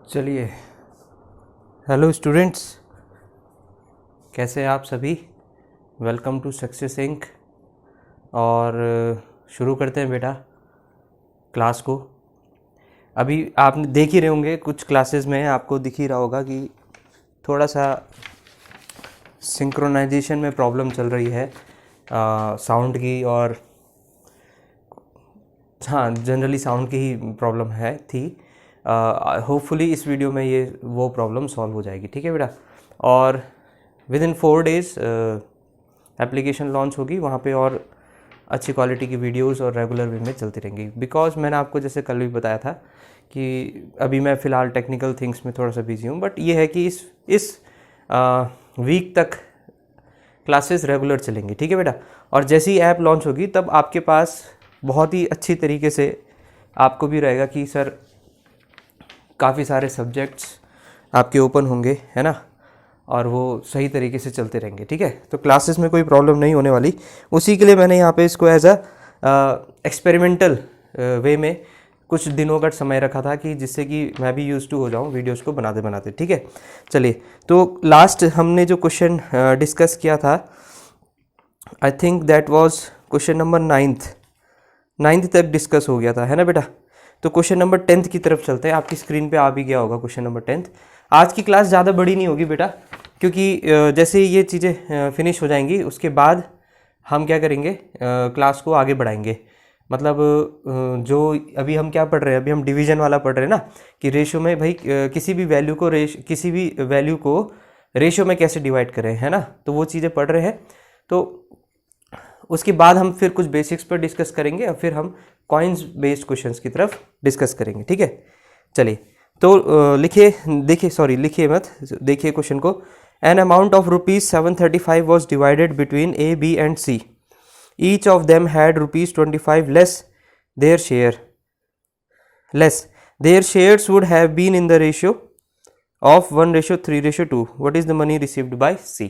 चलिए, hello students, कैसे हैं आप सभी। Welcome to success Inc. और शुरू करते हैं बेटा क्लास को। अभी आप देख ही रहे होंगे, कुछ क्लासेस में आपको दिख ही रहा होगा कि थोड़ा सा सिंक्रोनाइजेशन में प्रॉब्लम चल रही है साउंड की, और हाँ, जनरली साउंड की ही प्रॉब्लम थी। होपफुली इस वीडियो में ये वो प्रॉब्लम सॉल्व हो जाएगी। ठीक है बेटा। और with in 4 days application launch होगी, वहाँ पे और अच्छी क्वालिटी की वीडियोस और रेगुलर वे में चलती रहेंगी। बिकॉज मैंने आपको जैसे कल भी बताया था कि अभी मैं फ़िलहाल टेक्निकल थिंग्स में थोड़ा सा बिजी हूँ, बट ये है कि इस वीक तक क्लासेस रेगुलर चलेंगी। ठीक है बेटा। और जैसी ही ऐप लॉन्च होगी तब आपके पास बहुत ही अच्छी तरीके से आपको भी रहेगा कि सर काफ़ी सारे सब्जेक्ट्स आपके ओपन होंगे, है ना, और वो सही तरीके से चलते रहेंगे। ठीक है। तो क्लासेस में कोई प्रॉब्लम नहीं होने वाली। उसी के लिए मैंने यहाँ पे इसको एज एक्सपेरिमेंटल वे में कुछ दिनों का समय रखा था कि जिससे कि मैं भी यूज़ टू हो जाऊँ वीडियोस को बनाते बनाते। ठीक है। चलिए, तो लास्ट हमने जो क्वेश्चन डिस्कस किया था, I think that was question number 9th तक डिस्कस हो गया था, है ना बेटा। तो क्वेश्चन नंबर 10th की तरफ चलते हैं। आपकी स्क्रीन पे आ भी गया होगा क्वेश्चन नंबर 10th। आज की क्लास ज़्यादा बड़ी नहीं होगी बेटा, क्योंकि जैसे ये चीज़ें फिनिश हो जाएंगी उसके बाद हम क्या करेंगे, क्लास को आगे बढ़ाएंगे। मतलब जो अभी हम क्या पढ़ रहे हैं, अभी हम डिवीजन वाला पढ़ रहे हैं ना, कि रेशो में भाई किसी भी वैल्यू को रेशो में कैसे डिवाइड करें, है ना। तो वो चीज़ें पढ़ रहे हैं। तो उसके बाद हम फिर कुछ बेसिक्स पर डिस्कस करेंगे और फिर हम कॉइन्स बेस्ड क्वेश्चंस की तरफ डिस्कस करेंगे। ठीक है। चलिए, तो लिखिए मत, देखिए क्वेश्चन को। An amount of ₹735 was divided between A, B and C. Each of them had ₹25 less their shares would have been in the ratio of 1:3:2. What is the money received by C?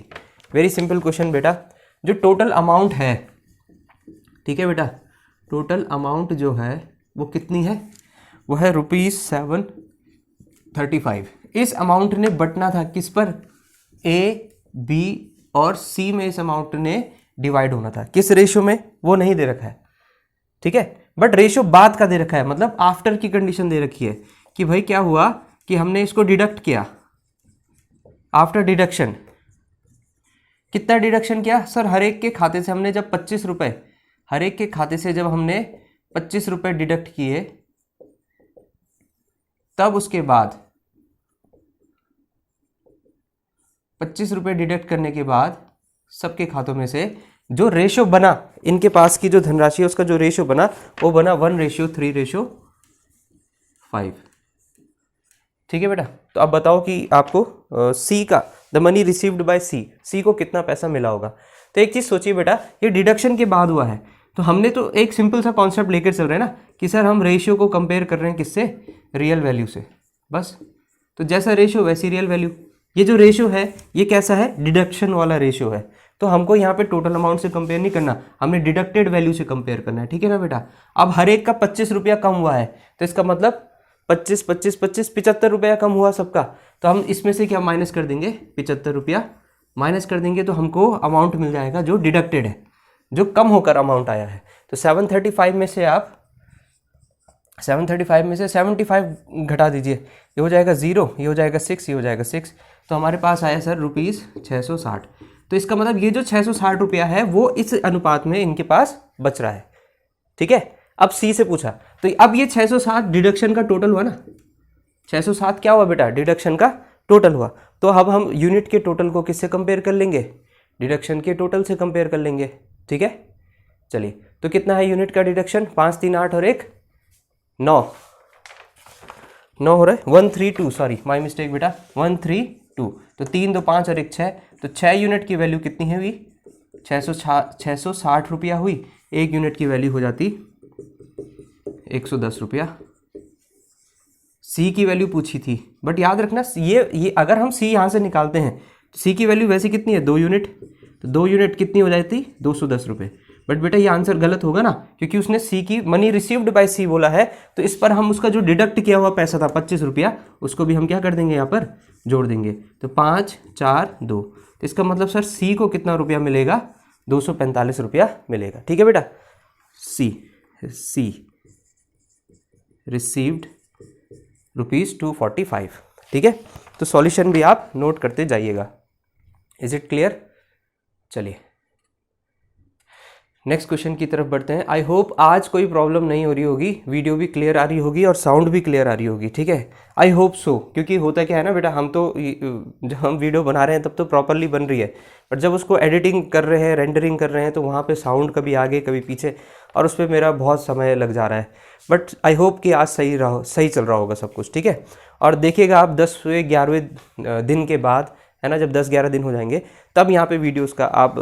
Very simple question बेटा। जो total amount है, ठीक है बेटा, total amount जो है वो कितनी है, वो है ₹735। इस अमाउंट ने बंटना था किस पर, A, B और C में इस अमाउंट ने डिवाइड होना था। किस रेशो में वो नहीं दे रखा है, ठीक है, बट रेशो बाद का दे रखा है। मतलब आफ्टर की कंडीशन दे रखी है कि भाई क्या हुआ कि हमने इसको डिडक्ट किया। आफ्टर डिडक्शन कितना डिडक्शन किया सर, हर एक के खाते से हमने जब 25 रुपए, हर एक के खाते से जब हमने 25 रुपए डिडक्ट किए, तब उसके बाद 25 रुपए डिडक्ट करने के बाद सबके खातों में से जो रेशो बना, इनके पास की जो धनराशि है उसका जो रेशो बना, वो बना 1:3:5। ठीक है बेटा। तो अब बताओ कि आपको सी का, द मनी रिसीव्ड बाय सी को कितना पैसा मिला होगा। तो एक चीज सोचिए बेटा, ये डिडक्शन के बाद हुआ है, तो हमने तो एक सिंपल सा कॉन्सेप्ट लेकर चल रहे हैं ना कि सर हम रेशियो को कंपेयर कर रहे हैं किससे, रियल वैल्यू से, बस। तो जैसा रेशियो वैसी रियल वैल्यू। ये जो रेशियो है ये कैसा है, डिडक्शन वाला रेशियो है। तो हमको यहाँ पे टोटल अमाउंट से कंपेयर नहीं करना, हमने डिडक्टेड वैल्यू से कंपेयर करना है। ठीक है ना बेटा। अब हर एक का 25 रुपया कम हुआ है, तो इसका मतलब 25, 25, 25, 75 रुपया कम हुआ सबका। तो हम इसमें से क्या माइनस कर देंगे, 75 रुपया माइनस कर देंगे, तो हमको अमाउंट मिल जाएगा जो डिडक्टेड है, जो कम होकर अमाउंट आया है। तो 735 में से आप 75 घटा दीजिए, ये हो जाएगा 0, ये हो जाएगा 6, ये हो जाएगा 6। तो हमारे पास आया सर ₹660। तो इसका मतलब ये जो 660 रुपया है वो इस अनुपात में इनके पास बच रहा है। ठीक है। अब सी से पूछा, तो अब ये 660 डिडक्शन का टोटल हुआ ना, 660 क्या हुआ बेटा, डिडक्शन का टोटल हुआ। तो अब हम यूनिट के टोटल को किससे कंपेयर कर लेंगे, डिडक्शन के टोटल से कंपेयर कर लेंगे। ठीक है। चलिए, तो कितना है यूनिट का डिडक्शन, 5, 3, 8 और 1 9 हो रहा है, 132, सॉरी माय मिस्टेक बेटा, 132। तो 3, 2, 5 और 1 6, तो 6 यूनिट की वैल्यू कितनी है हुई, 660 रुपया हुई। 1 यूनिट की वैल्यू हो जाती 110 रुपया। सी की वैल्यू पूछी थी, बट याद रखना ये अगर हम सी यहाँ से निकालते हैं तो सी की वैल्यू वैसे कितनी है, 2 यूनिट। तो 2 यूनिट कितनी हो जाती, 210 रुपये। बट बेटा ये आंसर गलत होगा ना, क्योंकि उसने सी की मनी रिसीव्ड बाय सी बोला है, तो इस पर हम उसका जो डिडक्ट किया हुआ पैसा था 25 रुपया, उसको भी हम क्या कर देंगे यहाँ पर जोड़ देंगे। तो 5 4 2, तो इसका मतलब सर सी को कितना रुपया मिलेगा, 245 रुपया मिलेगा। ठीक है बेटा, सी रिसीव्ड ₹245। ठीक है, तो सॉल्यूशन भी आप नोट करते जाइएगा। Is it clear? चलिए नेक्स्ट क्वेश्चन की तरफ बढ़ते हैं। आई होप आज कोई प्रॉब्लम नहीं हो रही होगी, वीडियो भी क्लियर आ रही होगी और साउंड भी क्लियर आ रही होगी। ठीक है, आई होप सो, क्योंकि होता क्या है ना बेटा, हम तो जब हम वीडियो बना रहे हैं तब तो प्रॉपरली बन रही है, बट जब उसको एडिटिंग कर रहे हैं, रेंडरिंग कर रहे हैं, तो वहाँ पे साउंड कभी आगे कभी पीछे, और उस पर मेरा बहुत समय लग जा रहा है। बट आई होप कि आज सही चल रहा होगा सब कुछ। ठीक है, और देखिएगा आप 10वें 11वें दिन के बाद, है ना, जब 10-11 दिन हो जाएंगे तब यहाँ पे वीडियोज़ का आप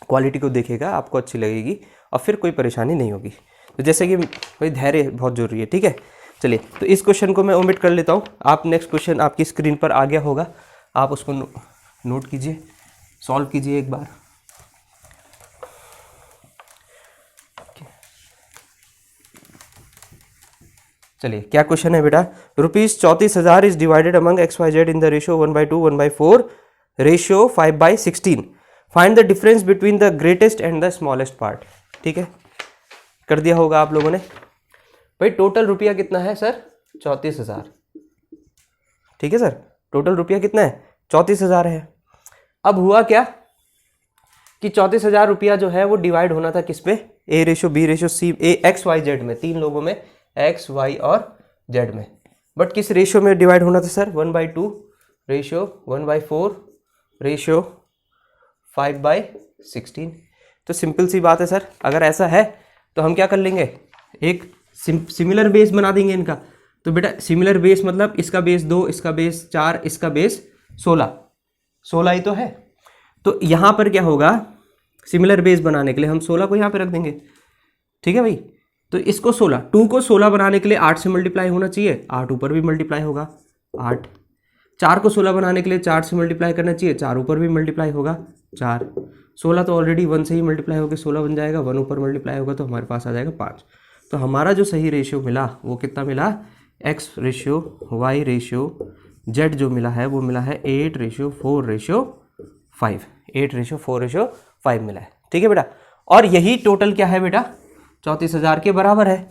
क्वालिटी को देखिएगा, आपको अच्छी लगेगी और फिर कोई परेशानी नहीं होगी। तो जैसे कि भाई धैर्य बहुत ज़रूरी है। ठीक है, चलिए तो इस क्वेश्चन को मैं ओमिट कर लेता हूँ। आप नेक्स्ट क्वेश्चन आपकी स्क्रीन पर आ गया होगा, आप उसको नोट कीजिए, सॉल्व कीजिए एक बार। चलिए क्या क्वेश्चन है बेटा, ₹34,000 is divided among XYZ in the ratio 1/2 1/4 ratio 5/16। Find the difference between the greatest and the smallest part. ठीक है, कर दिया होगा आप लोगों ने। भाई टोटल रुपया कितना है सर, 34,000। ठीक है सर, टोटल रुपया कितना है, 34,000 है। अब हुआ क्या कि 34,000 रुपया जो है वो डिवाइड होना था किस पे, A/B/C XYZ में, तीन लोगों में, X Y और Z में। बट किस रेशियो में डिवाइड होना था सर, 1/2 रेशियो 1/4 रेशियो 5/16। तो सिंपल सी बात है सर, अगर ऐसा है तो हम क्या कर लेंगे, एक सिमिलर बेस बना देंगे इनका। तो बेटा सिमिलर बेस मतलब इसका बेस 2, इसका बेस 4, इसका बेस 16 ही तो है। तो यहाँ पर क्या होगा, सिमिलर बेस बनाने के लिए हम 16 को यहाँ पे रख देंगे। ठीक है भाई, तो इसको 16, 2 को 16 बनाने के लिए 8 से मल्टीप्लाई होना चाहिए, 8 ऊपर भी मल्टीप्लाई होगा 8। 4 को 16 बनाने के लिए 4 से मल्टीप्लाई करना चाहिए, 4 ऊपर भी मल्टीप्लाई होगा 4। 16 तो ऑलरेडी 1 से ही मल्टीप्लाई होकर 16 बन जाएगा, 1 ऊपर मल्टीप्लाई होगा तो हमारे पास आ जाएगा 5। तो हमारा जो सही रेशियो मिला वो कितना मिला, X/Y/Z जो मिला है वो मिला है 8/4/5, 8/4/5 मिला है। ठीक है बेटा, और यही टोटल क्या है बेटा, 34,000 के बराबर है।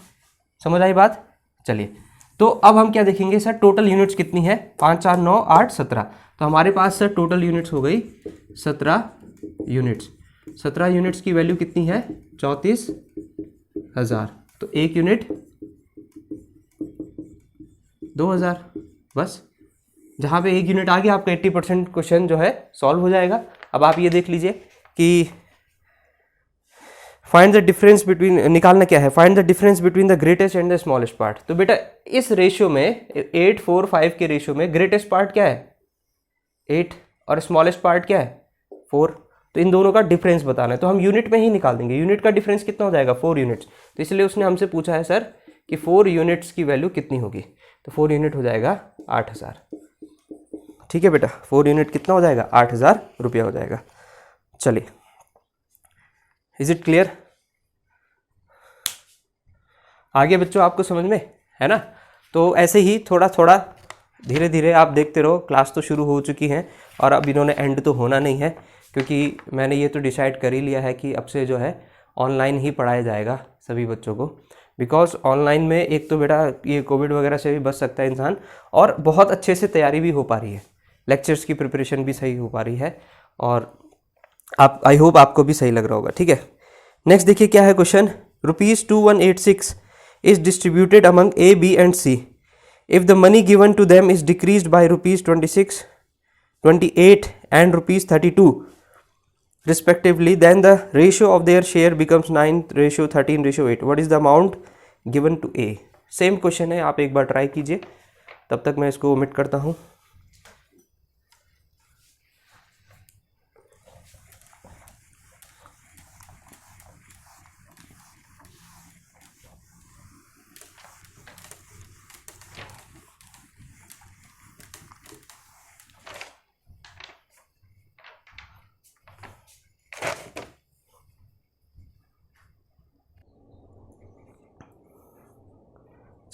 समझ आई बात? चलिए तो अब हम क्या देखेंगे सर, टोटल यूनिट्स कितनी है, 5 4 9 8 17। तो हमारे पास सर टोटल यूनिट्स हो गई 17 यूनिट्स। 17 यूनिट्स की वैल्यू कितनी है, 34,000। तो एक यूनिट 2,000, बस। जहाँ पे एक यूनिट आ गया आपका 80% क्वेश्चन जो है सॉल्व हो जाएगा। अब आप ये देख लीजिए कि फाइंड द डिफरेंस बिटवीन, निकालना क्या है, find the difference between the greatest and the smallest part. तो बेटा इस रेशियो में 8/4/5 के रेशियो में ग्रेटेस्ट पार्ट क्या है 8 और स्मॉलेस्ट पार्ट क्या है 4। तो इन दोनों का डिफरेंस बताना है, तो हम यूनिट में ही निकाल देंगे। यूनिट का डिफरेंस कितना हो जाएगा, 4 यूनिट्स। तो इसलिए उसने हमसे पूछा है सर कि 4 यूनिट्स की वैल्यू कितनी होगी, तो 4 यूनिट हो जाएगा 8,000। ठीक है बेटा, 4 यूनिट कितना हो जाएगा, 8,000 रुपया हो जाएगा। चलिए, इज इट क्लियर? आगे बच्चों आपको समझ में है ना? तो ऐसे ही थोड़ा थोड़ा धीरे धीरे आप देखते रहो। क्लास तो शुरू हो चुकी है और अब इन्होंने एंड तो होना नहीं है, क्योंकि मैंने ये तो डिसाइड कर ही लिया है कि अब से जो है ऑनलाइन ही पढ़ाया जाएगा सभी बच्चों को। बिकॉज ऑनलाइन में एक तो बेटा ये कोविड वगैरह से भी बच सकता है इंसान, और बहुत अच्छे से तैयारी भी हो पा रही है, लेक्चर्स की प्रिपरेशन भी सही हो पा रही है, और आप आई होप आपको भी सही लग रहा होगा। ठीक है, नेक्स्ट देखिए क्या है question. ₹2186 is distributed among A, B and C. If the money given to them is decreased by ₹26, ₹28 and ₹32 respectively, then the ratio of their share becomes 9/13/8. What is the amount given to A? Same question है, आप एक बार try कीजिए, तब तक मैं इसको omit करता हूँ।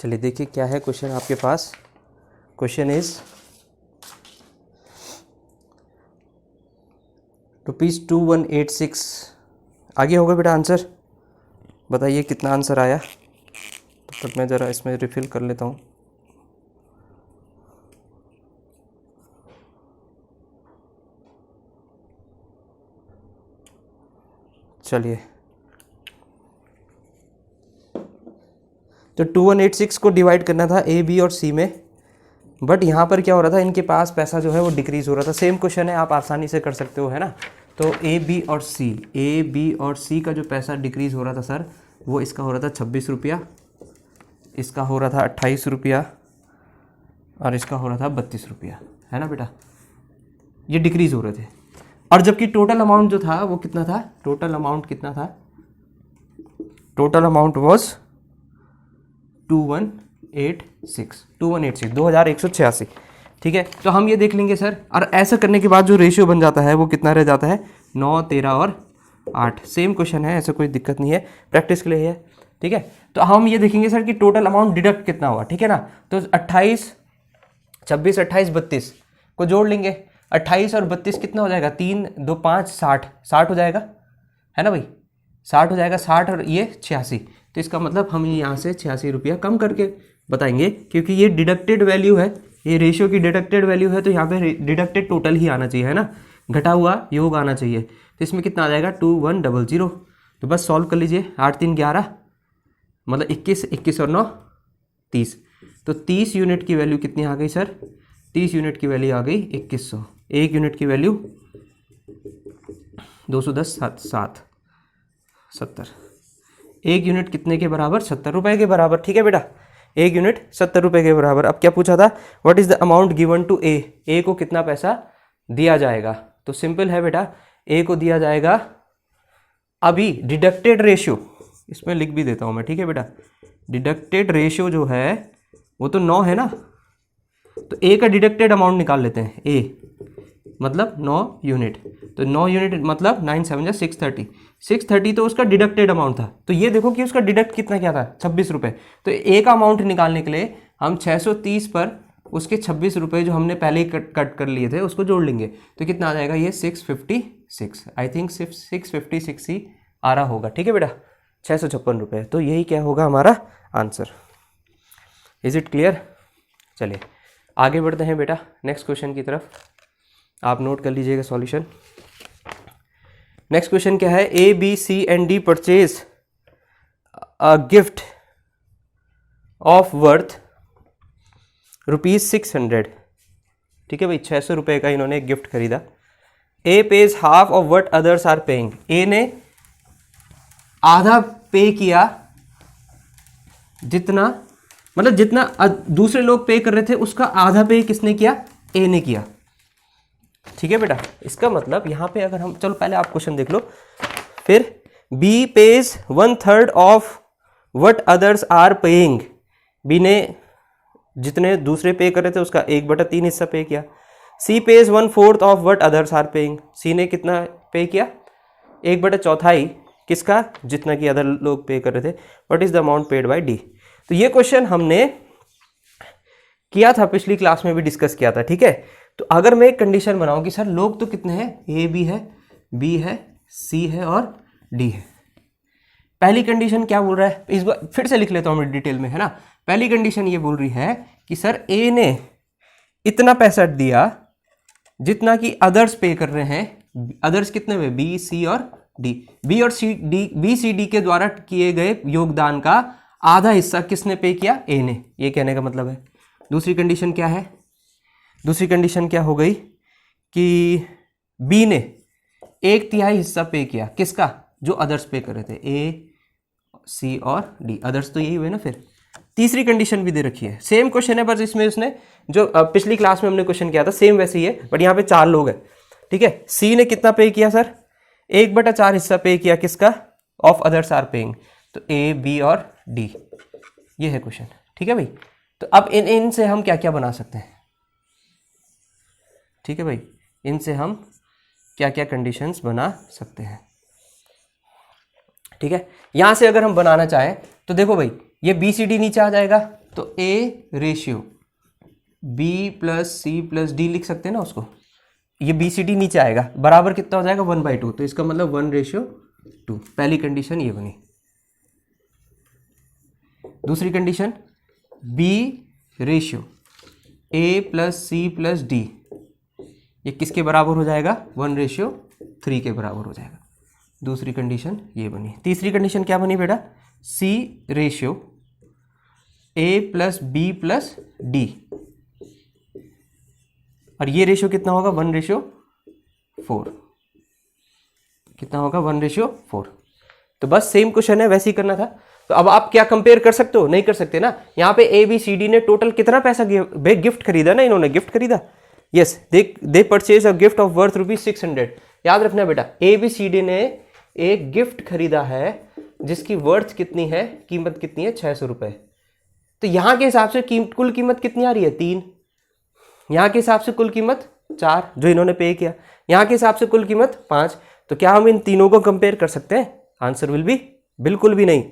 चलिए देखिए क्या है क्वेश्चन आपके पास। Question is ₹2186। आगे होगा बेटा आंसर, बताइए कितना आंसर आया। तब तक मैं ज़रा इसमें रिफ़िल कर लेता हूँ। चलिए, तो 2186 को डिवाइड करना था ए, बी और सी में, बट यहाँ पर क्या हो रहा था, इनके पास पैसा जो है वो डिक्रीज़ हो रहा था। सेम क्वेश्चन है, आप आसानी से कर सकते हो, है ना। तो ए, बी और सी का जो पैसा डिक्रीज़ हो रहा था सर, वो इसका हो रहा था 26 रुपया, इसका हो रहा था 28 रुपया और इसका हो रहा था 32 रुपया, है ना बेटा। ये डिक्रीज़ हो रहे थे। और जबकि टोटल अमाउंट जो था वो कितना था, टोटल अमाउंट कितना था, टोटल अमाउंट वॉज 2186, ठीक है। तो हम ये देख लेंगे सर, और ऐसा करने के बाद जो रेशियो बन जाता है वो कितना रह जाता है, 9, 13 और 8। सेम क्वेश्चन है, ऐसा कोई दिक्कत नहीं है, प्रैक्टिस के लिए है, ठीक है। तो हम ये देखेंगे सर कि टोटल अमाउंट डिडक्ट कितना हुआ, ठीक है ना। तो 28, 26, 28, 32 को जोड़ लेंगे। 28 और 32 कितना हो जाएगा, 3, 2, 5, 60 हो जाएगा, है ना भाई, 60 हो जाएगा। 60 और ये 86, तो इसका मतलब हम यहाँ से 86 रुपया कम करके बताएंगे, क्योंकि ये डिडक्टेड वैल्यू है, ये रेशियो की डिडक्टेड वैल्यू है, तो यहाँ पे डिडक्टेड टोटल ही आना चाहिए, है ना, घटा हुआ योग आना चाहिए। तो इसमें कितना आ जाएगा, 2100। तो बस सॉल्व कर लीजिए। 8, 3, 11, मतलब 21, 21 और 9, 30। तो 30 यूनिट की वैल्यू कितनी आ गई सर, 30 यूनिट की वैल्यू आ गई 2100। 1 यूनिट की वैल्यू 210, 7, 70। 1 यूनिट कितने के बराबर, 70 रुपये के बराबर, ठीक है बेटा। 1 यूनिट 70 रुपये के बराबर। अब क्या पूछा था, what is the amount given to A को कितना पैसा दिया जाएगा। तो सिंपल है बेटा, ए को दिया जाएगा अभी डिडक्टेड रेशियो, इसमें लिख भी देता हूं मैं, ठीक है बेटा। डिडक्टेड रेशियो जो है वो तो 9 है ना, तो ए का डिडक्टेड अमाउंट निकाल लेते हैं। ए मतलब 9 यूनिट, तो 9 यूनिट मतलब 9, 7 जा 630। 630 तो उसका डिडक्टेड अमाउंट था। तो ये देखो कि उसका डिडक्ट कितना क्या था, 26 रुपये। तो ए का अमाउंट निकालने के लिए हम 630 पर उसके 26 रुपये जो हमने पहले ही कट कर लिए थे उसको जोड़ लेंगे। तो कितना आ जाएगा, ये 656, आई थिंक 656 ही आ रहा होगा, ठीक है बेटा, 656 रुपये। तो यही क्या होगा हमारा आंसर। Is it clear. चलिए आगे बढ़ते हैं बेटा नेक्स्ट क्वेश्चन की तरफ, आप नोट कर लीजिएगा सॉल्यूशन। नेक्स्ट क्वेश्चन क्या है, A, B, C and D purchase a gift of worth ₹600, ठीक है भाई, 600 रुपये का इन्होंने एक गिफ्ट खरीदा। A pays half of what others are paying, A ने आधा पे किया, जितना मतलब जितना दूसरे लोग पे कर रहे थे उसका आधा पे किसने किया, ए ने किया, ठीक है बेटा। इसका मतलब यहाँ पे अगर हम, चलो पहले आप क्वेश्चन देख लो, फिर B pays 1/3 of what others are paying, B ने जितने दूसरे पे कर रहे थे उसका 1/3 हिस्सा पे किया। C pays 1/4 of what others are paying, C ने कितना पे किया, 1/4 किसका, जितना कि अदर लोग पे कर रहे थे। What is the amount paid by D. तो ये क्वेश्चन हमने किया था, पिछली क्लास में भी डिस्कस किया था, ठीक है। तो अगर मैं एक कंडीशन बनाऊं कि सर लोग तो कितने हैं, ए बी है, बी है, सी है और डी है। पहली कंडीशन क्या बोल रहा है, इस बार फिर से लिख लेता हूं मैं डिटेल में, है ना। पहली कंडीशन ये बोल रही है कि सर ए ने इतना पैसा दिया जितना कि अदर्स पे कर रहे हैं। अदर्स कितने हुए, बी, सी और डी। बी और C D, B C D के द्वारा किए गए योगदान का आधा हिस्सा किसने पे किया, ए ने, ये कहने का मतलब है। दूसरी कंडीशन क्या है, दूसरी कंडीशन क्या हो गई कि बी ने 1/3 हिस्सा पे किया, किसका, जो अदर्स पे कर रहे थे, ए, सी और डी, अदर्स तो यही हुए ना। फिर तीसरी कंडीशन भी दे रखी है, सेम क्वेश्चन है, बस इसमें उसने जो पिछली क्लास में हमने क्वेश्चन किया था सेम वैसे ही है, बट यहाँ पे 4 लोग हैं, ठीक है। सी ने कितना पे किया सर, 1/4 हिस्सा पे किया, किसका, ऑफ अदर्स आर पेइंग, तो ए, बी और डी, ये है क्वेश्चन, ठीक है भाई। तो अब इनसे हम क्या क्या बना सकते हैं, ठीक है भाई, इनसे हम क्या क्या कंडीशंस बना सकते हैं, ठीक है। यहां से अगर हम बनाना चाहें तो देखो भाई, ये बी सी डी नीचे आ जाएगा, तो A ratio B plus C plus D लिख सकते हैं ना उसको। ये बी सी डी नीचे आएगा, बराबर कितना हो जाएगा 1/2, तो इसका मतलब 1:2। पहली कंडीशन ये बनी। दूसरी condition B ratio A plus C plus D, ये किसके बराबर हो जाएगा 1:3 के बराबर हो जाएगा। दूसरी कंडीशन ये बनी। तीसरी कंडीशन क्या बनी बेटा, सी ratio A plus B plus D, और ये रेशियो कितना होगा 1:4। कितना होगा 1:4। तो बस सेम क्वेश्चन है, वैसे ही करना था। तो अब आप क्या कंपेयर कर सकते हो, नहीं कर सकते ना। यहाँ पे ए बी सी डी ने टोटल कितना पैसा गिफ्ट खरीदा ना, इन्होंने गिफ्ट खरीदा। Yes, they purchase a gift of worth ₹600। याद रखना बेटा, ए बी सी डी ने एक गिफ्ट खरीदा है जिसकी वर्थ कितनी है, कीमत कितनी है 600 रुपए। तो यहाँ के हिसाब से कुल कीमत कितनी आ रही है 3। यहाँ के हिसाब से कुल कीमत 4 जो इन्होंने पे किया, यहाँ के हिसाब से कुल कीमत 5। तो क्या हम इन तीनों को कंपेयर कर सकते हैं? आंसर विल बी बिल्कुल भी नहीं।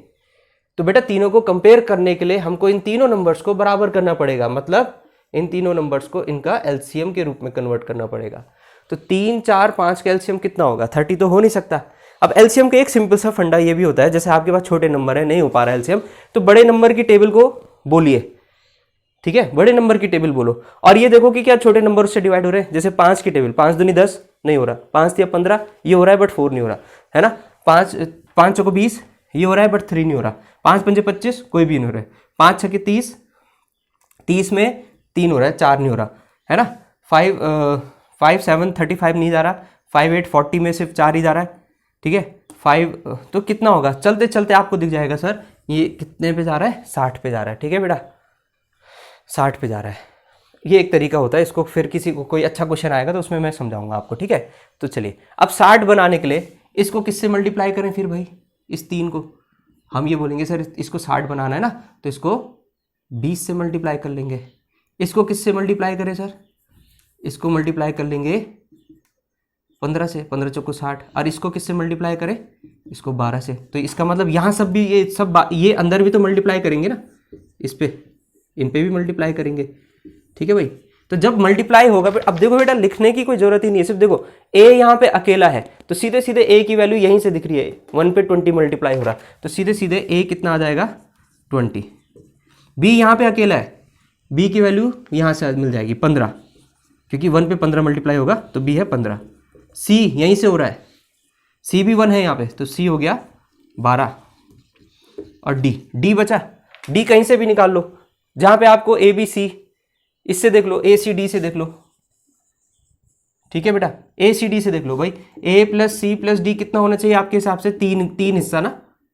तो बेटा तीनों को कंपेयर करने के लिए हमको इन तीनों नंबर्स को बराबर करना पड़ेगा, मतलब इन तीनों नंबर्स को इनका एलसीएम के रूप में कन्वर्ट करना पड़ेगा। तो 3, 4, 5 का एलसीएम कितना होगा? 30 तो हो नहीं सकता। अब एलसीएम का एक सिंपल सा फंडा ये भी होता है, जैसे आपके पास छोटे नंबर है, नहीं हो पा रहा है एलसीएम, तो बड़े नंबर की टेबल को बोलिए, ठीक है, बड़े नंबर की टेबल बोलो, और ये देखो कि क्या छोटे नंबर से डिवाइड हो रहे हैं। जैसे 5 की टेबल, 5 दूनी 10 नहीं हो रहा, 5 या 15 ये हो रहा है बट 4 नहीं हो रहा है ना। 5 चौको 20 ये हो रहा है बट 3 नहीं हो रहा। 5 पंजे 25 कोई भी नहीं हो रहा है। 5 छके 30, 30 में 3 हो रहा है, 4 नहीं हो रहा है ना। 5 7 35 नहीं जा रहा। 5 8 40 में सिर्फ 4 ही जा रहा है, ठीक है। 5 तो कितना होगा? चलते चलते आपको दिख जाएगा सर ये कितने पे जा रहा है, 60 पे जा रहा है, ठीक है बेटा, 60 पे जा रहा है। ये एक तरीका होता है, इसको फिर किसी को कोई अच्छा क्वेश्चन आएगा तो उसमें मैं समझाऊंगा आपको, ठीक है। तो चलिए अब 60 बनाने के लिए इसको किससे मल्टीप्लाई करें फिर भाई? इस 3 को हम ये बोलेंगे सर इसको 60 बनाना है ना, तो इसको 20 से मल्टीप्लाई कर लेंगे। इसको किससे मल्टीप्लाई करें सर? इसको मल्टीप्लाई कर लेंगे 15 से, 15 चौको 60, और इसको किससे मल्टीप्लाई करें? इसको 12 से। तो इसका मतलब यहाँ सब भी ये अंदर भी तो मल्टीप्लाई करेंगे ना, इस पे इन पे भी मल्टीप्लाई करेंगे, ठीक है भाई। तो जब मल्टीप्लाई होगा, अब देखो बेटा लिखने की कोई जरूरत ही नहीं है, सिर्फ देखो ए यहाँ पे अकेला है तो सीधे सीधे ए की वैल्यू यहीं से दिख रही है, 1 पे 20 मल्टीप्लाई हो रहा, तो सीधे सीधे ए कितना आ जाएगा 20। बी यहाँ पे अकेला है, बी की वैल्यू यहाँ से मिल जाएगी 15, क्योंकि 1 पे 15 मल्टीप्लाई होगा तो बी है 15। सी यहीं से हो रहा है, सी भी 1 है यहाँ पे, तो सी हो गया 12। और डी बचा, डी कहीं से भी निकाल लो, जहां पे आपको ए बी सी, इससे देख लो, ए सी डी से देख लो, ठीक है बेटा, ए सी डी से देख लो भाई। ए प्लस सी प्लस डी कितना होना चाहिए आपके हिसाब से? तीन हिस्सा ना,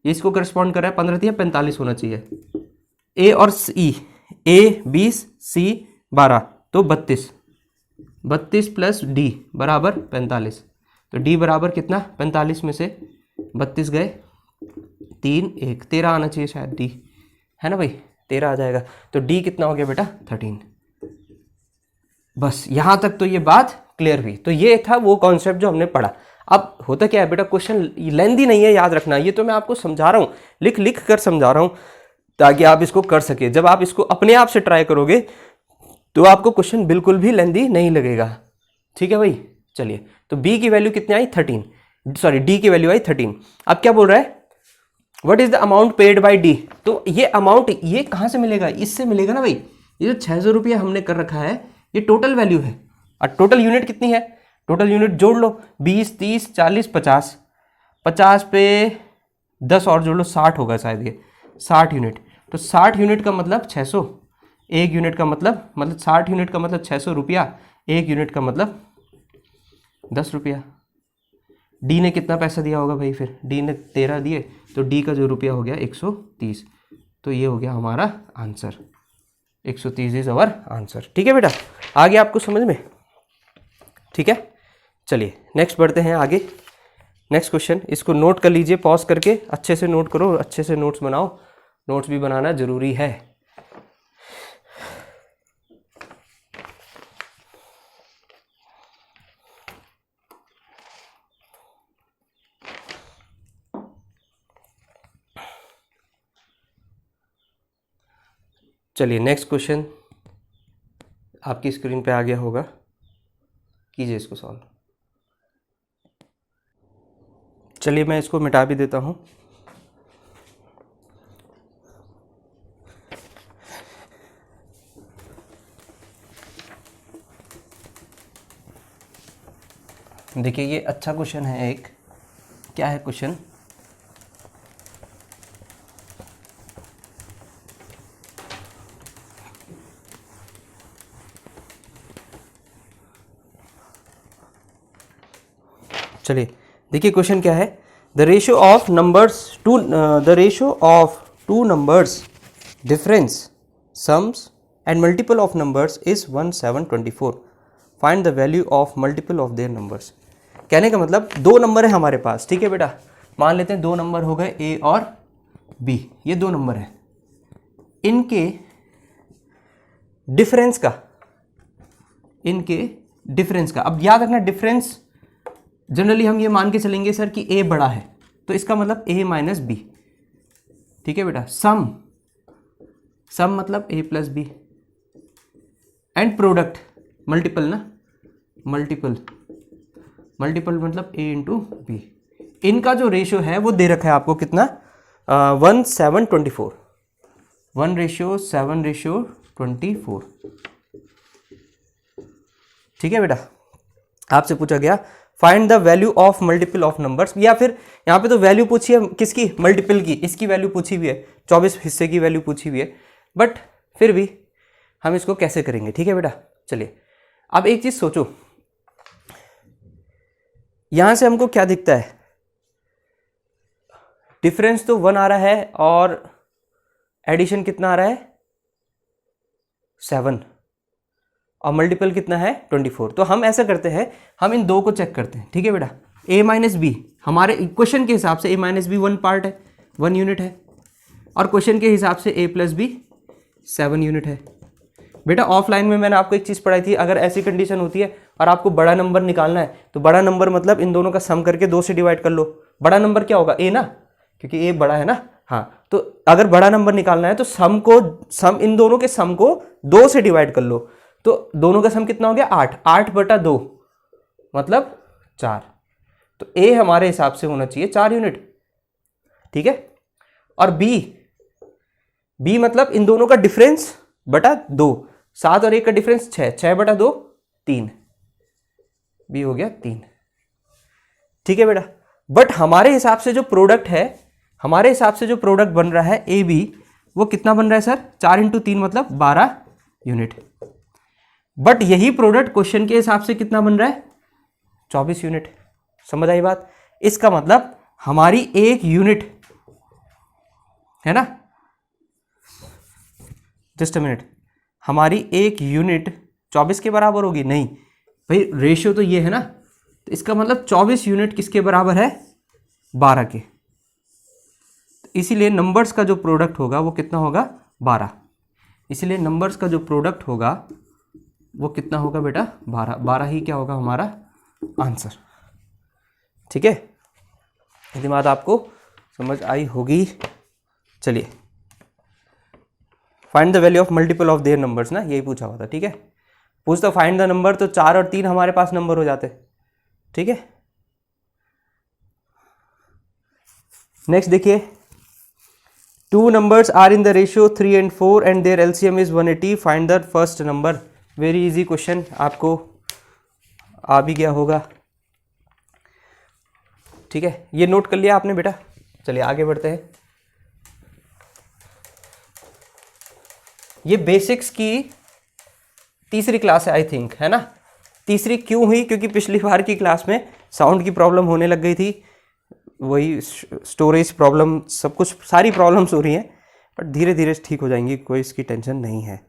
ये इसको करस्पॉन्ड कर रहा है, 15 या 45 होना चाहिए। ए और सी, ए 20 सी 12 तो 32 प्लस डी बराबर 45। तो डी बराबर कितना? 45 में से 32 गए, 3 1 13 आना चाहिए शायद, डी है ना भाई, 13 आ जाएगा। तो डी कितना हो गया बेटा 13। बस यहां तक तो ये बात क्लियर हुई। तो ये था वो कॉन्सेप्ट जो हमने पढ़ा। अब होता क्या है बेटा, क्वेश्चन लेंदी नहीं है, याद रखना, ये तो मैं आपको समझा रहा हूँ, लिख लिख कर समझा रहा हूँ ताकि आप इसको कर सके। जब आप इसको अपने आप से ट्राई करोगे तो आपको क्वेश्चन बिल्कुल भी लेंदी नहीं लगेगा, ठीक है भाई। चलिए, तो बी की वैल्यू कितनी आई 13, सॉरी डी की वैल्यू आई 13। अब क्या बोल रहा है, what is the amount paid by D? तो ये अमाउंट ये कहां से मिलेगा? इससे मिलेगा ना भाई। ये जो 600 रुपया हमने कर रखा है ये टोटल वैल्यू है, और टोटल यूनिट कितनी है? टोटल यूनिट जोड़ लो, 20 30 40 50, 50 पे 10 और जोड़ लो, 60 होगा शायद ये, 60 यूनिट। तो 60 यूनिट का मतलब 600, एक यूनिट का मतलब 60 यूनिट का मतलब 600 रुपया, एक यूनिट का मतलब 10 रुपया। डी ने कितना पैसा दिया होगा भाई? फिर डी ने 13 दिए, तो डी का जो रुपया हो गया 130। तो ये हो गया हमारा आंसर, 130 इज अवर आंसर, ठीक है बेटा। आ गया आपको समझ में? ठीक है, चलिए नेक्स्ट बढ़ते हैं आगे। नेक्स्ट क्वेश्चन, इसको नोट कर लीजिए, पॉज करके अच्छे से नोट करो, अच्छे से नोट्स बनाओ, नोट्स भी बनाना जरूरी है। चलिए नेक्स्ट क्वेश्चन आपकी स्क्रीन पे आ गया होगा, कीजिए इसको सॉल्व। चलिए मैं इसको मिटा भी देता हूँ। देखिए ये अच्छा क्वेश्चन है एक। क्या है क्वेश्चन? चलिए देखिए क्वेश्चन क्या है। The ratio of numbers to the ratio of two numbers difference sums and multiple of numbers is 1724। Find the value of multiple of their numbers. कहने का मतलब दो नंबर है हमारे पास, ठीक है बेटा। मान लेते हैं दो नंबर हो गए ए और बी, ये दो नंबर है, इनके डिफरेंस का अब याद रखना डिफरेंस जनरली हम ये मान के चलेंगे सर कि ए बड़ा है, तो इसका मतलब ए माइनस बी, ठीक है बेटा। सम मतलब A plus B, and product multiple ना, मल्टीपल मतलब ए इंटू बी। इनका जो रेशियो है वो दे रखा है आपको कितना, 1:7:24, 1:7:24, ठीक है बेटा। आपसे पूछा गया find the value of multiple of numbers, या फिर यहाँ पे तो वैल्यू पूछी है किसकी, मल्टीपल की, इसकी वैल्यू पूछी हुई है, 24 हिस्से की वैल्यू पूछी हुई है, बट फिर भी हम इसको कैसे करेंगे, ठीक है बेटा। चलिए अब एक चीज सोचो, यहां से हमको क्या दिखता है, डिफरेंस तो 1 आ रहा है और एडिशन कितना आ रहा है 7, और मल्टीपल कितना है 24। तो हम ऐसा करते हैं, हम इन दो को चेक करते हैं, ठीक है बेटा। a माइनस बी हमारे इक्वेशन के हिसाब से a माइनस बी 1 पार्ट है, 1 यूनिट है, और क्वेश्चन के हिसाब से a प्लस बी 7 यूनिट है। बेटा ऑफलाइन में मैंने आपको एक चीज़ पढ़ाई थी, अगर ऐसी कंडीशन होती है और आपको बड़ा नंबर निकालना है तो बड़ा नंबर मतलब इन दोनों का सम करके 2 से डिवाइड कर लो। बड़ा नंबर क्या होगा, a ना, क्योंकि a बड़ा है ना। हाँ, तो अगर बड़ा नंबर निकालना है तो सम इन दोनों के सम को 2 से डिवाइड कर लो, तो दोनों का सम कितना हो गया 8, 8/2 मतलब 4। तो a हमारे हिसाब से होना चाहिए 4 यूनिट, ठीक है। और b मतलब इन दोनों का डिफरेंस बटा 2, 7 और 1 का डिफरेंस 6, 6/2 3, b हो गया 3, ठीक है बेटा। बट हमारे हिसाब से जो प्रोडक्ट है, हमारे हिसाब से जो प्रोडक्ट बन रहा है ए बी, वो कितना बन रहा है सर, 4 × 3 मतलब 12 यूनिट। बट यही प्रोडक्ट क्वेश्चन के हिसाब से कितना बन रहा है 24 यूनिट। समझ आई बात? इसका मतलब हमारी एक यूनिट है ना, जस्ट अ मिनट, हमारी एक यूनिट 24 के बराबर होगी? नहीं भाई, रेशियो तो ये है ना, तो इसका मतलब 24 यूनिट किसके बराबर है 12 के। इसीलिए नंबर्स का जो प्रोडक्ट होगा वो कितना होगा 12। इसीलिए नंबर्स का जो प्रोडक्ट होगा वो कितना होगा बेटा 12, 12 ही क्या होगा हमारा आंसर, ठीक है। यदि बात आपको समझ आई होगी। चलिए find the value of multiple of their numbers ना, यही पूछा हुआ था, ठीक है। पूछता फाइंड द नंबर, तो 4 और 3 हमारे पास नंबर हो जाते, ठीक है। नेक्स्ट देखिए, 2 numbers are in the ratio 3 and 4 and their LCM is 180. Find the first number. Very easy question, आपको आ भी गया होगा, ठीक है। ये नोट कर लिया आपने बेटा। चलिए आगे बढ़ते हैं। ये बेसिक्स की तीसरी क्लास है आई थिंक, है ना। तीसरी क्यों हुई, क्योंकि पिछली बार की क्लास में साउंड की प्रॉब्लम होने लग गई थी, वही स्टोरेज प्रॉब्लम, सब कुछ सारी प्रॉब्लम्स हो रही हैं, बट धीरे धीरे ठीक हो जाएंगी, कोई इसकी टेंशन नहीं है।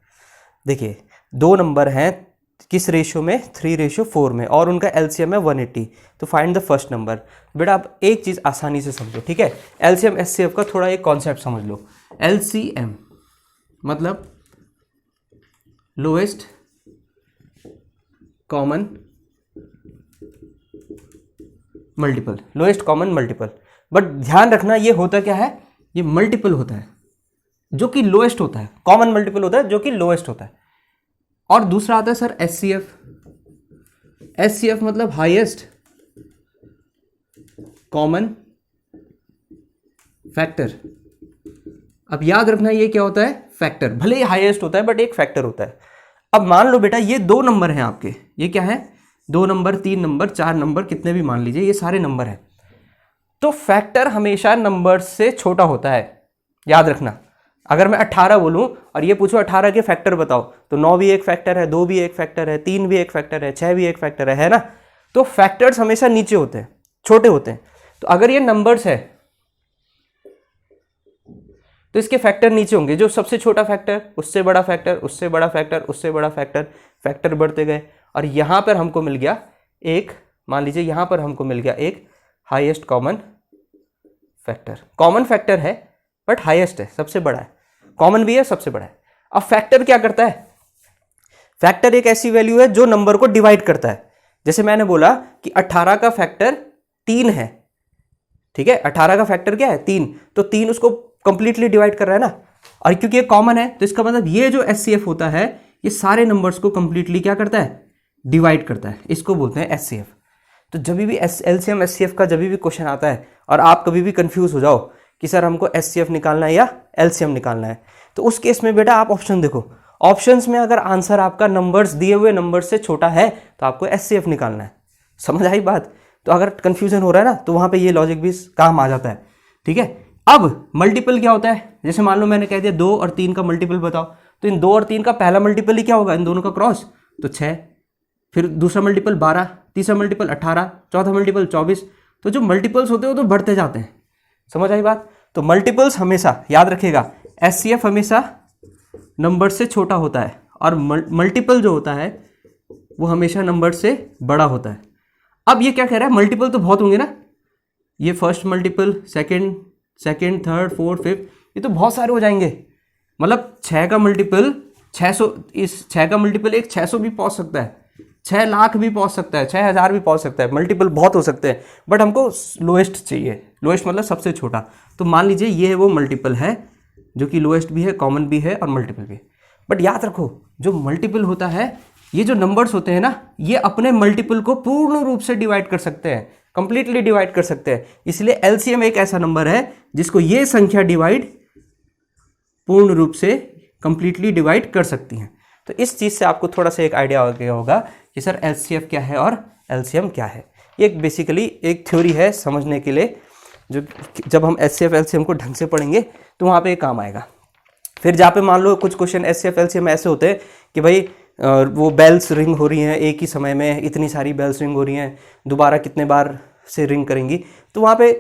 देखिए 2 नंबर हैं किस रेशियो में, 3:4 में, और उनका एलसीएम है 180। तो फाइंड द फर्स्ट नंबर। बेटा आप एक चीज़ आसानी से समझो, ठीक है। एलसीएम एचसीएफ का थोड़ा एक कॉन्सेप्ट समझ लो। एलसीएम मतलब lowest common multiple, lowest common multiple. But ध्यान रखना ये होता क्या है, ये मल्टीपल होता है, जो कि लोएस्ट होता है, कॉमन मल्टीपल होता है जो कि लोएस्ट होता है। और दूसरा आता है सर HCF। HCF मतलब हाईएस्ट कॉमन फैक्टर। अब याद रखना ये क्या होता है, फैक्टर। भले ही हाईएस्ट होता है बट एक फैक्टर होता है। अब मान लो बेटा ये 2 नंबर हैं आपके, ये क्या है, 2 नंबर, 3 नंबर, 4 नंबर, कितने भी मान लीजिए, ये सारे नंबर हैं। तो फैक्टर हमेशा नंबर से छोटा होता है, याद रखना। अगर मैं 18 बोलूं और ये पूछूं 18 के फैक्टर बताओ, तो 9 भी एक फैक्टर है, 2 भी एक फैक्टर है, 3 भी एक फैक्टर है, 6 भी एक फैक्टर है ना। तो फैक्टर्स हमेशा नीचे होते हैं, छोटे होते हैं। तो अगर ये नंबर्स है तो इसके फैक्टर नीचे होंगे, जो सबसे छोटा फैक्टर, उससे बड़ा फैक्टर, उससे बड़ा फैक्टर, उससे बड़ा फैक्टर, फैक्टर बढ़ते गए। और यहां पर हमको मिल गया एक, मान लीजिए यहां पर हमको मिल गया एक highest common factor. Common factor है बट हाईएस्ट है, सबसे बड़ा है, कॉमन भी है, सबसे बड़ा है। अब फैक्टर क्या करता है, फैक्टर एक ऐसी वैल्यू है जो नंबर को डिवाइड करता है। जैसे मैंने बोला कि 18 का फैक्टर 3 है, ठीक है, 18 का फैक्टर क्या है, 3, तो 3 उसको कंप्लीटली डिवाइड कर रहा है ना। और क्योंकि ये कॉमन है तो इसका मतलब ये जो HCF होता है ये सारे नंबर्स को कंप्लीटली क्या करता है, डिवाइड करता है। इसको बोलते हैं HCF। तो जब भी LCM HCF का जब भी क्वेश्चन आता है और आप कभी भी कंफ्यूज हो जाओ कि सर हमको HCF निकालना है या LCM निकालना है, तो उस केस में बेटा आप ऑप्शन देखो। ऑप्शंस में अगर आंसर आपका नंबर्स, दिए हुए नंबर से छोटा है तो आपको HCF निकालना है। समझ आई बात। तो अगर कंफ्यूजन हो रहा है ना तो वहां पे ये लॉजिक भी काम आ जाता है, ठीक है। अब मल्टीपल क्या होता है, जैसे मान लो मैंने कह दिया 2 और 3 का मल्टीपल बताओ, तो इन 2 और 3 का पहला मल्टीपल ही क्या होगा, इन दोनों का क्रॉस, तो 6, फिर दूसरा मल्टीपल 12, तीसरा मल्टीपल 18, चौथा मल्टीपल 24। तो जो मल्टीपल्स होते हैं वो तो बढ़ते जाते हैं। समझ आई बात। तो मल्टीपल्स हमेशा याद रखेगा, HCF हमेशा नंबर से छोटा होता है और मल्टीपल जो होता है वो हमेशा नंबर से बड़ा होता है। अब ये क्या कह रहा है, मल्टीपल तो बहुत होंगे ना, ये first multiple, second, third, fourth, fifth, ये तो बहुत सारे हो जाएंगे। मतलब 6 का मल्टीपल 600, इस 6 का मल्टीपल एक 600 भी पहुंच सकता है, 6 लाख भी पहुंच सकता है, 6000 भी पहुंच सकता है। मल्टीपल बहुत हो सकते हैं बट हमको लोएस्ट चाहिए, लोएस्ट मतलब सबसे छोटा। तो मान लीजिए ये वो मल्टीपल है जो कि लोएस्ट भी है, कॉमन भी है और मल्टीपल भी है। बट याद रखो जो मल्टीपल होता है, ये जो नंबर्स होते हैं ना, ये अपने मल्टीपल को पूर्ण रूप से डिवाइड कर सकते हैं, कंप्लीटली डिवाइड कर सकते हैं। इसलिए LCM एक ऐसा नंबर है जिसको ये संख्या डिवाइड पूर्ण रूप से कंप्लीटली डिवाइड कर सकती हैं। तो इस चीज से आपको थोड़ा सा एक आइडिया हो गया होगा कि सर LCF क्या है और LCM क्या है। ये बेसिकली एक थ्योरी है समझने के लिए, जो जब हम HCF LCM को ढंग से पढ़ेंगे तो वहाँ पे काम आएगा। फिर जहाँ पे मान लो कुछ क्वेश्चन HCF LCM ऐसे होते हैं कि भाई वो बेल्स रिंग हो रही हैं एक ही समय में, इतनी सारी बेल्स रिंग हो रही हैं, दोबारा कितने बार से रिंग करेंगी। तो वहाँ पे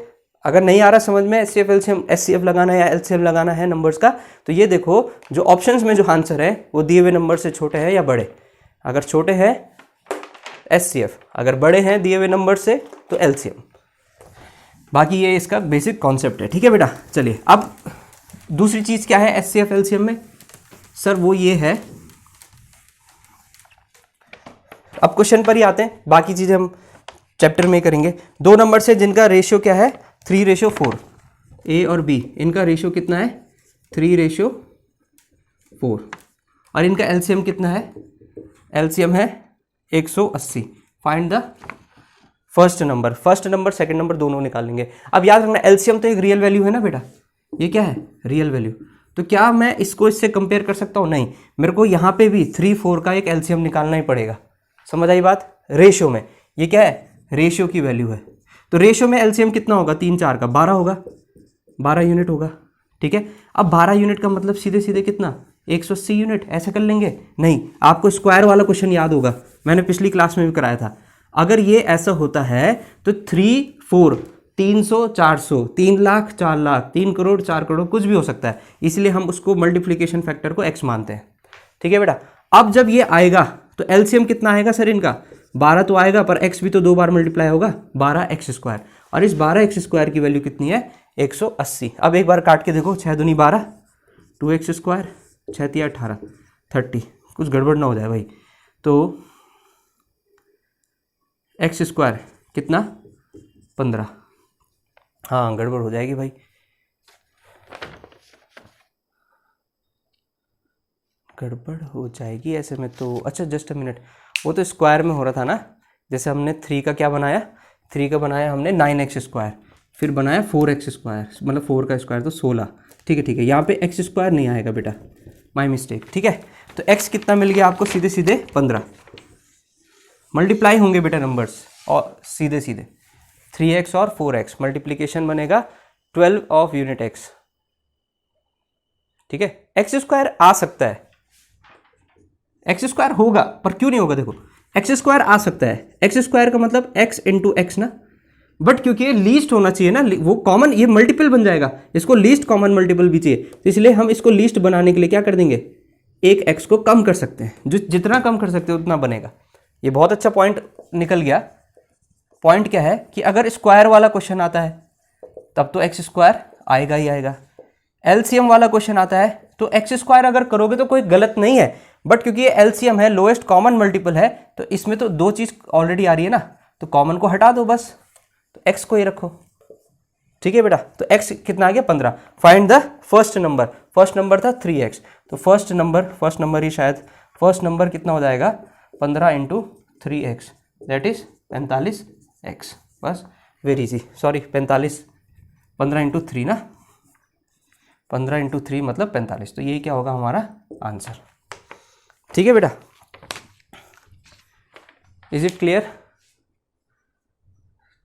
अगर नहीं आ रहा समझ में HCF LCM HCF लगाना है या LCM लगाना है नंबर्स का, तो ये देखो जो ऑप्शंस में जो आंसर है वो दिए हुए नंबर से छोटे हैं या बड़े। अगर छोटे हैं HCF, अगर बड़े हैं दिए हुए नंबर से तो LCM। बाकी ये इसका बेसिक कॉन्सेप्ट है, ठीक है बेटा। चलिए अब दूसरी चीज़ क्या है HCF LCM में, सर वो ये है, अब क्वेश्चन पर ही आते हैं, बाकी चीज़ें हम चैप्टर में करेंगे। 2 नंबर से जिनका रेशियो क्या है 3:4, A और B, इनका रेशियो कितना है 3:4 और इनका LCM कितना है, LCM है 180। Find the first number, second number दोनों निकालेंगे। अब याद रखना LCM तो एक रियल वैल्यू है ना बेटा, ये क्या है रियल वैल्यू। तो क्या मैं इसको इससे कंपेयर कर सकता हूँ, नहीं, मेरे को यहाँ पे भी 3-4 का एक LCM निकालना ही पड़ेगा। समझ आई बात। रेशियो में ये क्या है, रेशियो की वैल्यू है, तो रेशियो में LCM कितना होगा 3-4 का 12 होगा, 12 यूनिट होगा, ठीक है। अब 12 यूनिट का मतलब सीधे सीधे कितना 180 यूनिट, ऐसे कर लेंगे। नहीं, आपको स्क्वायर वाला क्वेश्चन याद होगा, मैंने पिछली क्लास में भी कराया था। अगर ये ऐसा होता है तो 3-4 300 400 3 लाख 4 लाख 3 करोड़ 4 करोड़ कुछ भी हो सकता है, इसलिए हम उसको मल्टीप्लिकेशन फैक्टर को x मानते हैं, ठीक है बेटा। अब जब ये आएगा तो LCM कितना आएगा सर इनका 12 तो आएगा, पर x भी तो 2 बार मल्टीप्लाई होगा 12x², और इस 12x² की वैल्यू कितनी है 180। अब एक बार काट के देखो, 6 दूनी 12, 2x², 6 तिया 18, 30, कुछ गड़बड़ ना हो जाए भाई। तो x² कितना 15, हाँ गड़बड़ हो जाएगी भाई। गड़बड़ हो जाएगी ऐसे में तो। अच्छा जस्ट अ मिनट, वो तो स्क्वायर में हो रहा था ना, जैसे हमने 3 का क्या बनाया, 3 का बनाया हमने 9x स्क्वायर, फिर बनाया 4x स्क्वायर, मतलब 4 का स्क्वायर तो 16। ठीक है ठीक है, यहाँ पे x स्क्वायर नहीं आएगा बेटा, माय मिस्टेक। ठीक है, तो x कितना मिल गया आपको, सीधे सीधे 15। मल्टीप्लाई होंगे बेटा नंबर्स और सीधे सीधे 3x और 4x, मल्टीप्लीकेशन बनेगा 12 ऑफ यूनिट x। ठीक है, एक्स स्क्वायर आ सकता है, एक्स स्क्वायर होगा पर क्यों नहीं होगा, देखो एक्स स्क्वायर आ सकता है, एक्स स्क्वायर का मतलब x इंटू एक्स ना, बट क्योंकि ये लीस्ट होना चाहिए ना, वो कॉमन, ये मल्टीपल बन जाएगा, इसको लीस्ट कॉमन मल्टीपल भी चाहिए, तो इसलिए हम इसको लीस्ट बनाने के लिए क्या कर देंगे, एक x को कम कर सकते हैं, जो जितना कम कर सकते हैं उतना बनेगा। ये बहुत अच्छा पॉइंट निकल गया। पॉइंट क्या है कि अगर स्क्वायर वाला क्वेश्चन आता है तब तो एक्स स्क्वायर आएगा ही आएगा, एलसीएम वाला क्वेश्चन आता है तो एक्स स्क्वायर अगर करोगे तो कोई गलत नहीं है, बट क्योंकि ये एलसीएम है, लोएस्ट कॉमन मल्टीपल है, तो इसमें तो दो चीज ऑलरेडी आ रही है ना, तो कॉमन को हटा दो बस, तो एक्स को ही रखो। ठीक है बेटा, तो एक्स कितना आ गया 15। Find the first number, first number था 3x, तो फर्स्ट नंबर ही शायद, फर्स्ट नंबर कितना हो जाएगा 15 into 3x, that is 45x। बस वेरी इजी, सॉरी 45, 15 इंटू 3 ना, 15 इंटू 3 मतलब 45, तो यही क्या होगा हमारा आंसर। ठीक है बेटा, इज इट क्लियर।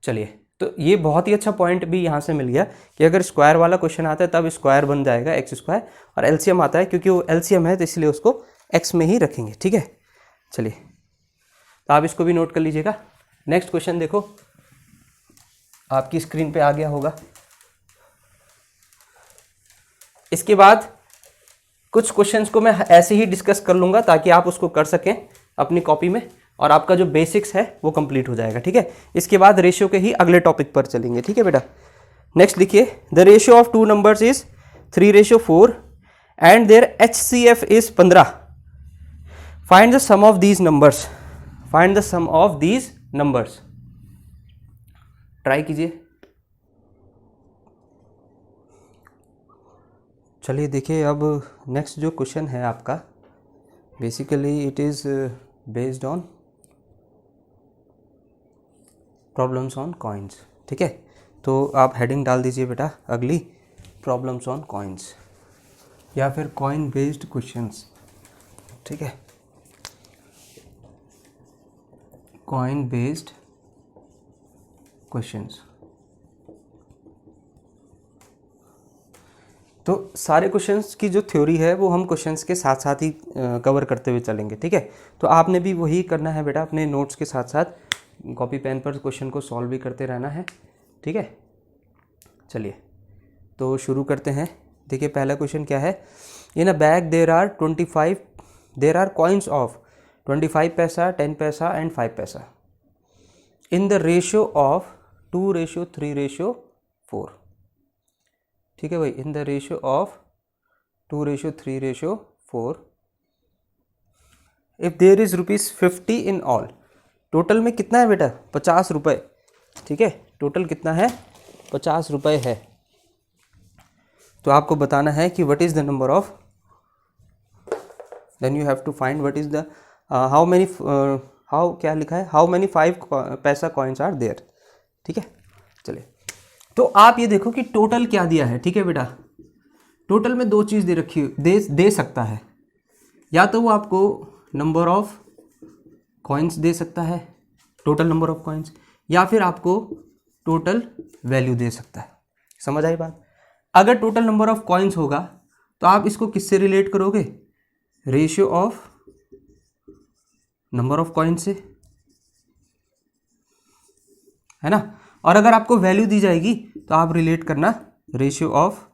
चलिए, तो ये बहुत ही अच्छा पॉइंट भी यहाँ से मिल गया कि अगर स्क्वायर वाला क्वेश्चन आता है तब स्क्वायर बन जाएगा एक्स स्क्वायर, और एलसीएम आता है क्योंकि वो एलसीएम है तो इसलिए उसको एक्स में ही रखेंगे। ठीक है, चलिए तो आप इसको भी नोट कर लीजिएगा। नेक्स्ट क्वेश्चन देखो, आपकी स्क्रीन पे आ गया होगा। इसके बाद कुछ क्वेश्चंस को मैं ऐसे ही डिस्कस कर लूँगा ताकि आप उसको कर सकें अपनी कॉपी में, और आपका जो बेसिक्स है वो कंप्लीट हो जाएगा। ठीक है, इसके बाद रेशियो के ही अगले टॉपिक पर चलेंगे। ठीक है बेटा, नेक्स्ट लिखिए, the ratio of two numbers is 3:4 and their HCF is 15। Find the sum of these numbers, find the sum of these numbers. Try कीजिए। चलिए देखिए, अब नेक्स्ट जो क्वेश्चन है आपका, basically it is based on problems on coins. ठीक है, तो आप हेडिंग डाल दीजिए बेटा अगली, प्रॉब्लम्स ऑन कॉइन्स या फिर कॉइन बेस्ड क्वेश्चंस। ठीक है, कॉइन बेस्ड क्वेश्चंस। तो सारे क्वेश्चंस की जो थ्योरी है वो हम क्वेश्चंस के साथ साथ ही कवर करते हुए चलेंगे। ठीक है, तो आपने भी वही करना है बेटा, अपने नोट्स के साथ साथ कॉपी पेन पर क्वेश्चन को सॉल्व भी करते रहना है। ठीक है, चलिए तो शुरू करते हैं। देखिए पहला क्वेश्चन क्या है, in a bag there are coins of 25 पैसा, 10 पैसा एंड 5 पैसा इन द रेशियो ऑफ 2:3:4। ठीक है भाई, in the ratio of 2:3:4 if there is ₹50 in all. Total में कितना है बेटा, 50 रुपये। ठीक है, टोटल कितना है, 50 रुपये है। तो आपको बताना है कि what is the number of, then you have to find what is the how क्या लिखा है, हाउ मेनी 5 पैसा कॉइन्स आर देयर। ठीक है, चलिए तो आप ये देखो कि टोटल क्या दिया है। ठीक है बेटा, टोटल में दो चीज़ दे रखी दे सकता है, या तो वो आपको नंबर ऑफ कॉइन्स दे सकता है, टोटल नंबर ऑफ कॉइन्स, या फिर आपको टोटल वैल्यू दे सकता है। समझ आई बात। अगर टोटल नंबर ऑफ कॉइन्स होगा तो आप इसको किससे रिलेट करोगे, ratio of number of coins से, है ना। और अगर आपको वैल्यू दी जाएगी तो आप रिलेट करना ratio of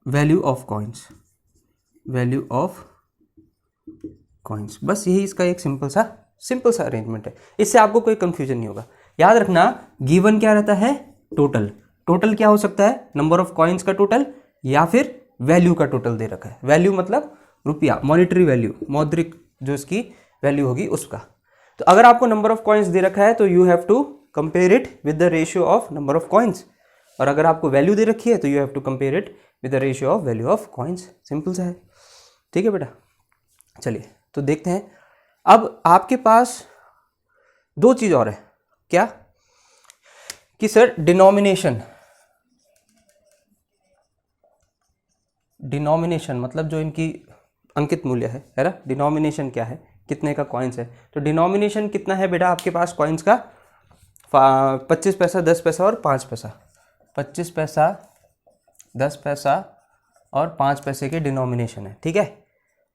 value of coins, value of coins. बस यही इसका एक सिंपल सा अरेंजमेंट है, इससे आपको कोई कंफ्यूजन नहीं होगा। याद रखना, गिवन क्या रहता है, टोटल। टोटल क्या हो सकता है, नंबर ऑफ कॉइन्स का टोटल या फिर वैल्यू का टोटल दे रखा है। वैल्यू मतलब रुपया, मॉनिटरी वैल्यू, मौद्रिक जो इसकी वैल्यू होगी उसका। तो अगर आपको नंबर ऑफ कॉइन्स दे रखा है तो you have to compare it with the ratio of number of coins, और अगर आपको वैल्यू दे रखी है तो you have to compare it with the ratio of value of coins. Simple सा है, ठीक है बेटा। चलिए तो देखते हैं, अब आपके पास दो चीज़ और है, क्या कि सर डिनोमिनेशन मतलब जो इनकी अंकित मूल्य है ना, डिनोमिनेशन क्या है, कितने का कॉइन्स है। तो डिनोमिनेशन कितना है बेटा आपके पास कॉइन्स का, 25 पैसा, 10 पैसा और 5 पैसा। 25 पैसा, 10 पैसा और 5 पैसे के डिनोमिनेशन है, ठीक है।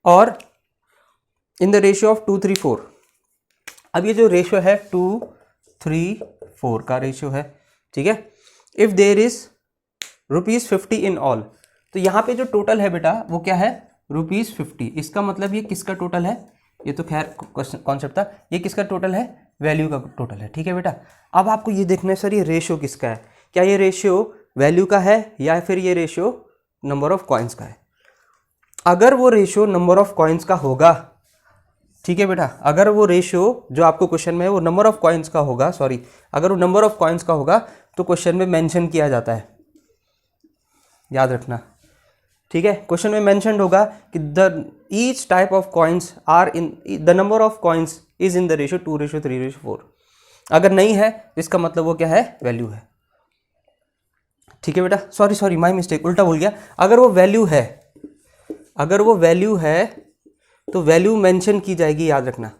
और इन द रेशियो ऑफ 2, 3, 4। अब ये जो रेशियो है 2, 3, 4 का रेशियो है, ठीक है। If there is ₹50 in all, तो यहाँ पे जो टोटल है बेटा वो क्या है, ₹50। इसका मतलब ये किसका टोटल है, ये तो खैर कॉन्सेप्ट था, ये किसका टोटल है, वैल्यू का टोटल है, ठीक है बेटा। अब आपको ये देखना है सर ये रेशियो किसका है, क्या ये रेशियो वैल्यू का है या फिर ये रेशियो नंबर ऑफ कॉइन्स का है। अगर वो रेशियो नंबर ऑफ कॉइन्स का होगा, ठीक है बेटा, अगर वो रेशियो जो आपको क्वेश्चन में है वो नंबर ऑफ कॉइन्स का होगा, अगर वो नंबर ऑफ कॉइन्स का होगा तो क्वेश्चन में मेंशन किया जाता है, याद रखना, ठीक है। क्वेश्चन में मेंशन होगा कि the each type of coins are in the number of coins is in the ratio 2:3:4। अगर नहीं है इसका मतलब वो क्या है, वैल्यू है, ठीक है बेटा। सॉरी माय मिस्टेक, उल्टा बोल गया। अगर वो वैल्यू है तो वैल्यू मेंशन की जाएगी, याद रखना,